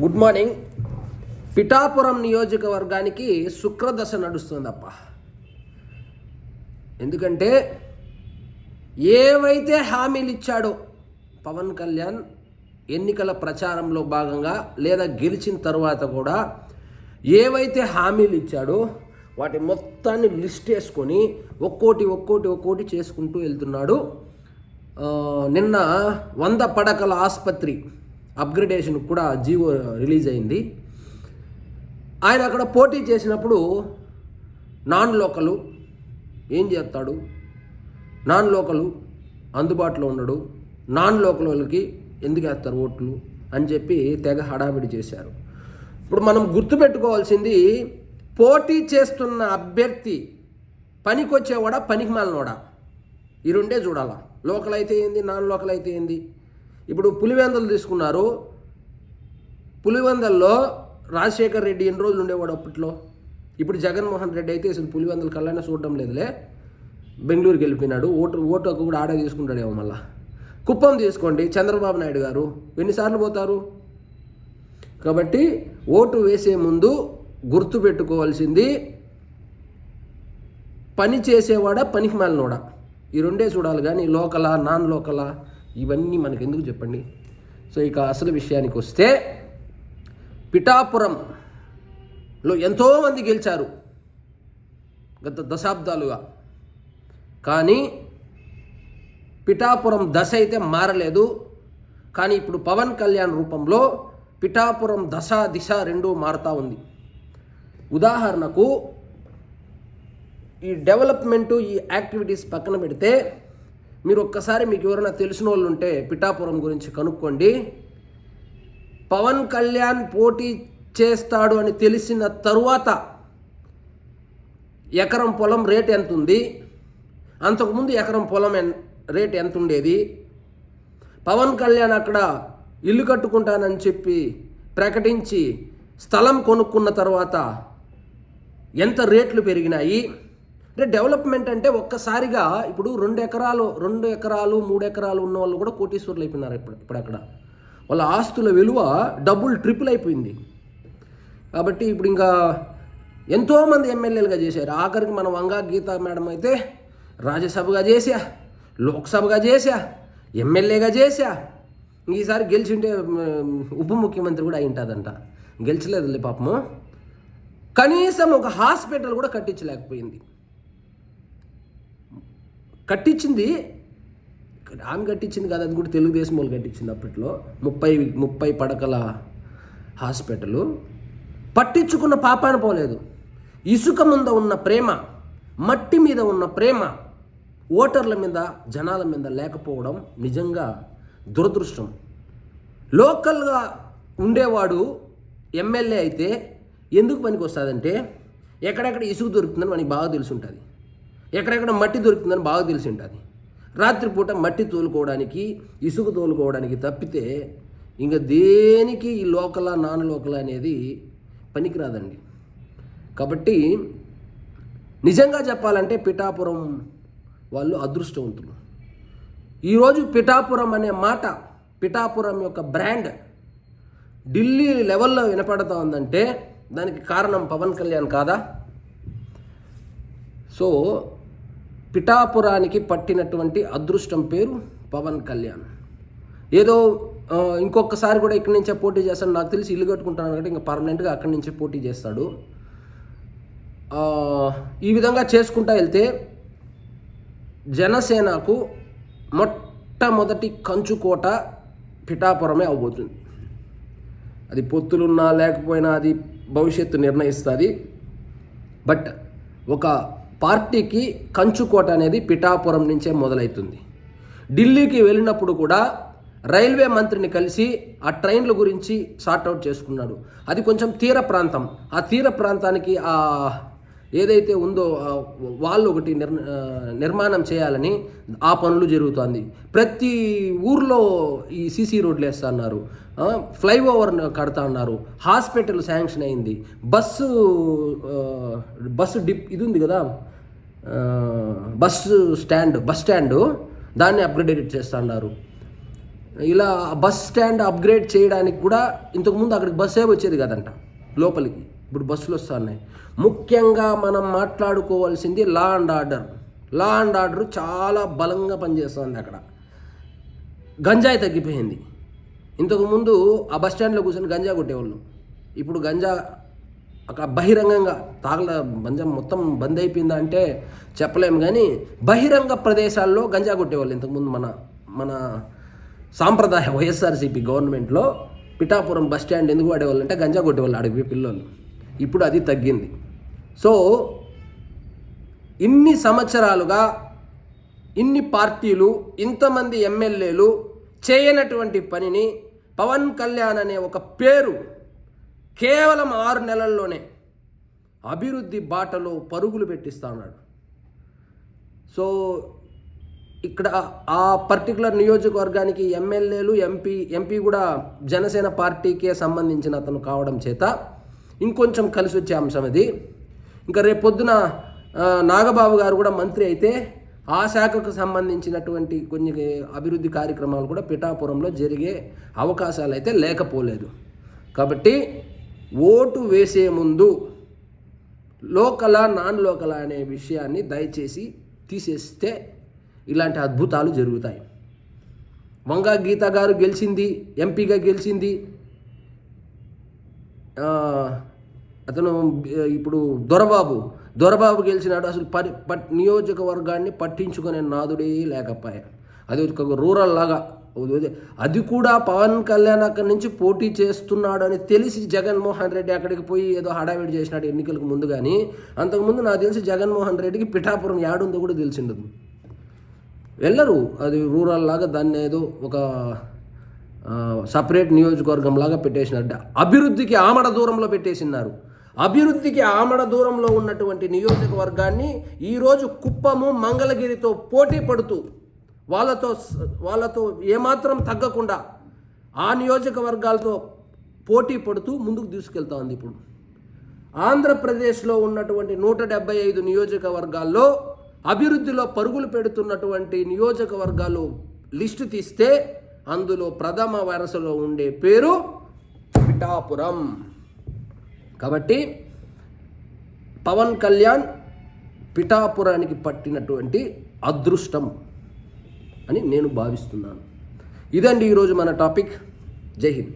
Good morning. Pithapuram నియోజకవర్గానికి శుక్రదశ నడుస్తుందప్ప. ఎందుకంటే ఏవైతే హామీలు ఇచ్చాడో పవన్ కళ్యాణ్ ఎన్నికల ప్రచారంలో భాగంగా లేదా గెలిచిన తర్వాత కూడా ఏవైతే హామీలు ఇచ్చాడో వాటి మొత్తాన్ని లిస్ట్ వేసుకొని ఒక్కోటి చేసుకుంటూ వెళ్తున్నాడు. నిన్న 100 పడకల ఆసుపత్రి అప్గ్రేడేషన్ కూడా జీవో రిలీజ్ అయింది. ఆయన అక్కడ పోటీ చేసినప్పుడు నాన్ లోకలు ఏం చేస్తాడు, నాన్ లోకలు అందుబాటులో ఉండడు, నాన్ లోకల్ వాళ్ళకి ఎందుకు వేస్తారు ఓట్లు అని చెప్పి తెగ హడావిడి చేశారు. ఇప్పుడు మనం గుర్తుపెట్టుకోవాల్సింది, పోటీ చేస్తున్న అభ్యర్థి పనికొచ్చేవాడా పనికి మాలినోడా, ఈ రెండే చూడాలా. లోకల్ అయితే ఏంది, నాన్ లోకల్ అయితే ఏంది. ఇప్పుడు పులివెందులు తీసుకున్నారు. పులివెందుల్లో రాజశేఖర్ రెడ్డి ఎన్ని రోజులు ఉండేవాడు అప్పట్లో. ఇప్పుడు జగన్మోహన్ రెడ్డి అయితే అసలు పులివెందుల కళ్ళనే చూడడం లేదులే, బెంగళూరుకి వెళ్ళిపోయినాడు. ఓటు కూడా ఆడే తీసుకుంటాడేమో. మళ్ళా కుప్పం తీసుకోండి, చంద్రబాబు నాయుడు గారు ఎన్నిసార్లు పోతారు. కాబట్టి ఓటు వేసే ముందు గుర్తుపెట్టుకోవాల్సింది, పని చేసేవాడా పనికి మాలినోడా, ఈ రెండే చూడాలి. కానీ లోకలా నాన్ లోకలా ఇవన్నీ మనకు ఎందుకు చెప్పండి. సో ఇక అసలు విషయానికి వస్తే, పిఠాపురంలో ఎంతోమంది గెలిచారు గత దశాబ్దాలుగా. కానీ పిఠాపురం దశ అయితే మారలేదు. కానీ ఇప్పుడు పవన్ కళ్యాణ్ రూపంలో పిఠాపురం దశ దిశ రెండూ మారుతూ ఉంది. ఉదాహరణకు ఈ డెవలప్మెంటు, ఈ యాక్టివిటీస్ పక్కన పెడితే, మీరు ఒక్కసారి మీకు ఎవరైనా తెలిసిన వాళ్ళు ఉంటే పిఠాపురం గురించి కనుక్కోండి. పవన్ కళ్యాణ్ పోటీ చేస్తాడు అని తెలిసిన తరువాత ఎకరం పొలం రేట్ ఎంత ఉంది, అంతకుముందు ఎకరం పొలం రేట్ ఎంత ఉండేది, పవన్ కళ్యాణ్ అక్కడ ఇల్లు కట్టుకుంటానని చెప్పి ప్రకటించి స్థలం కొనుక్కున్న తర్వాత ఎంత రేట్లు పెరిగినాయి. అంటే డెవలప్మెంట్ అంటే ఒక్కసారిగా ఇప్పుడు 2 ఎకరాలు 3 ఎకరాలు ఉన్న వాళ్ళు కూడా కోటీశ్వరులు అయిపోయినారు. ఇప్పుడు అక్కడ వాళ్ళ ఆస్తుల విలువ డబుల్ ట్రిపుల్ అయిపోయింది. కాబట్టి ఇప్పుడు ఇంకా ఎంతోమంది ఎమ్మెల్యేలుగా చేశారు. ఆఖరికి మన వంగా గీతా మేడం అయితే రాజ్యసభగా చేశా, లోక్సభగా చేశా, ఎమ్మెల్యేగా చేశా. ఈసారి గెలిచింటే ఉప ముఖ్యమంత్రి కూడా అయి ఉంటుందంట. గెలిచలేదులే పాపము. కనీసం ఒక హాస్పిటల్ కూడా కట్టించలేకపోయింది. ఆమె కట్టించింది కాదు, అది కూడా తెలుగుదేశం వాళ్ళు కట్టించింది. అప్పట్లో 30 పడకల హాస్పిటల్ పట్టించుకున్న పాపాన పోలేదు. ఇసుక మీద ఉన్న ప్రేమ, మట్టి మీద ఉన్న ప్రేమ ఓటర్ల మీద, జనాల మీద లేకపోవడం నిజంగా దురదృష్టం. లోకల్గా ఉండేవాడు ఎమ్మెల్యే అయితే ఎందుకు పనికి వస్తుందంటే, ఎక్కడెక్కడ ఇసుక దొరుకుతుందని మనకి బాగా తెలిసి ఉంటుంది, ఎక్కడెక్కడ మట్టి దొరుకుతుందని బాగా తెలిసి ఉంటుంది. రాత్రిపూట మట్టి తోలుకోవడానికి, ఇసుక తోలుకోవడానికి తప్పితే ఇంకా దేనికి ఈ లోకల నాన్ లోకల అనేది పనికిరాదండి. కాబట్టి నిజంగా చెప్పాలంటే పిఠాపురం వాళ్ళు అదృష్టవంతులు. ఈరోజు పిఠాపురం అనే మాట, పిఠాపురం యొక్క బ్రాండ్ ఢిల్లీ లెవెల్లో వినపడుతూ ఉందంటే దానికి కారణం పవన్ కళ్యాణ్ కాదా? సో పిఠాపురానికి పట్టినటువంటి అదృష్టం పేరు పవన్ కళ్యాణ్. ఏదో ఇంకొకసారి కూడా ఇక్కడి నుంచే పోటీ చేస్తాడు, నాకు తెలిసి ఇల్లు కట్టుకుంటాను కాబట్టి ఇంకా పర్మనెంట్గా అక్కడి నుంచే పోటీ చేస్తాడు. ఈ విధంగా చేసుకుంటా వెళ్తే జనసేనకు మొట్టమొదటి కంచుకోట పిఠాపురమే అవబోతుంది. అది పొత్తులున్నా లేకపోయినా అది భవిష్యత్తు నిర్ణయిస్తుంది. బట్ ఒక పార్టీకి కంచుకోట అనేది పిఠాపురం నుంచే మొదలవుతుంది. ఢిల్లీకి వెళ్ళినప్పుడు కూడా రైల్వే మంత్రిని కలిసి ఆ ట్రైన్ల గురించి సార్ట్అవుట్ చేసుకున్నాడు. అది కొంచెం తీర ప్రాంతం. ఆ తీర ప్రాంతానికి ఏదైతే ఉందో వాళ్ళు ఒకటి నిర్మాణం చేయాలని ఆ పనులు జరుగుతుంది. ప్రతి ఊర్లో ఈ సీసీ రోడ్లు వేస్తా అన్నారు, ఫ్లైఓవర్ కడతా అన్నారు, హాస్పిటల్ శాంక్షన్ అయింది, బస్సు డిప్ ఇది ఉంది కదా, బస్ స్టాండ్ దాన్ని అప్గ్రేడేట్ చేస్తా అన్నారు. ఇలా బస్ స్టాండ్ అప్గ్రేడ్ చేయడానికి కూడా ఇంతకుముందు అక్కడికి బస్సే వచ్చేది కదంట లోపలికి, ఇప్పుడు బస్సులు వస్తున్నాయి. ముఖ్యంగా మనం మాట్లాడుకోవాల్సింది law and order. Law and order చాలా బలంగా పనిచేస్తుంది అక్కడ. గంజాయి తగ్గిపోయింది. ఇంతకుముందు ఆ బస్ స్టాండ్లో కూర్చొని గంజా కొట్టేవాళ్ళు. ఇప్పుడు గంజా అక్కడ బహిరంగంగా గంజా మొత్తం బంద్ అయిపోయిందా అంటే చెప్పలేము, కానీ బహిరంగ ప్రదేశాల్లో గంజా కొట్టేవాళ్ళు. ఇంతకుముందు మన సాంప్రదాయ వైఎస్ఆర్సీపీ గవర్నమెంట్లో పిఠాపురం బస్ స్టాండ్ ఎందుకు వాడేవాళ్ళు అంటే గంజా కొట్టేవాళ్ళు అడిగి పిల్లలు. ఇప్పుడు అది తగ్గింది. సో ఇన్ని సంవత్సరాలుగా ఇన్ని పార్టీలు, ఇంతమంది ఎమ్మెల్యేలు చేయనటువంటి పనిని పవన్ కళ్యాణ్ అనే ఒక పేరు కేవలం 6 నెలల్లోనే అభివృద్ధి బాటలో పరుగులు పెట్టిస్తా ఉన్నాడు. సో ఇక్కడ ఆ పర్టికులర్ నియోజకవర్గానికి ఎమ్మెల్యేలు, ఎంపీ కూడా జనసేన పార్టీకే సంబంధించిన అతను కావడం చేత ఇంకొంచెం కలిసి వచ్చే అంశం అది. ఇంకా రేపు పొద్దున నాగబాబు గారు కూడా మంత్రి అయితే ఆ శాఖకు సంబంధించినటువంటి కొన్ని అభివృద్ధి కార్యక్రమాలు కూడా పిఠాపురంలో జరిగే అవకాశాలు అయితే లేకపోలేదు. కాబట్టి ఓటు వేసే ముందు లోకలా నాన్ లోకలా అనే విషయాన్ని దయచేసి తీసేస్తే ఇలాంటి అద్భుతాలు జరుగుతాయి. వంగా గీత గారు గెలిచింది, ఎంపీగా గెలిచింది. అతను ఇప్పుడు దొరబాబు గెలిచినాడు. అసలు నియోజకవర్గాన్ని పట్టించుకునే నాదుడే లేకపోయా. అది ఒక రూరల్ లాగా. అది కూడా పవన్ కళ్యాణ్ అక్కడి నుంచి పోటీ చేస్తున్నాడు అని తెలిసి జగన్మోహన్ రెడ్డి అక్కడికి పోయి ఏదో హడావిడి చేసినాడు ఎన్నికలకు ముందు. కానీ అంతకుముందు నాకు తెలిసి జగన్మోహన్ రెడ్డికి పిఠాపురం యాడుందో కూడా తెలిసిండదు. వెళ్ళరు. అది రూరల్ లాగా దాన్ని ఏదో ఒక సపరేట్ నియోజకవర్గం లాగా పెట్టేసినారు. అభివృద్ధికి ఆమడ దూరంలో పెట్టేసినారు. అభివృద్ధికి ఆమడ దూరంలో ఉన్నటువంటి నియోజకవర్గాన్ని ఈరోజు కుప్పము, మంగళగిరితో పోటీ పడుతూ వాళ్ళతో ఏమాత్రం తగ్గకుండా ఆ నియోజకవర్గాలతో పోటీ పడుతూ ముందుకు తీసుకెళ్తా ఉంది. ఇప్పుడు ఆంధ్రప్రదేశ్లో ఉన్నటువంటి 175 నియోజకవర్గాల్లో అభివృద్ధిలో పరుగులు పెడుతున్నటువంటి నియోజకవర్గాలు లిస్టు తీస్తే అందులో ప్రథమ వరుసలో ఉండే పేరు పిఠాపురం. కాబట్టి పవన్ కళ్యాణ్ పిఠాపురానికి పట్టినటువంటి అదృష్టం అని నేను భావిస్తున్నాను. ఇదండి ఈరోజు మన టాపిక్. జై హింద్.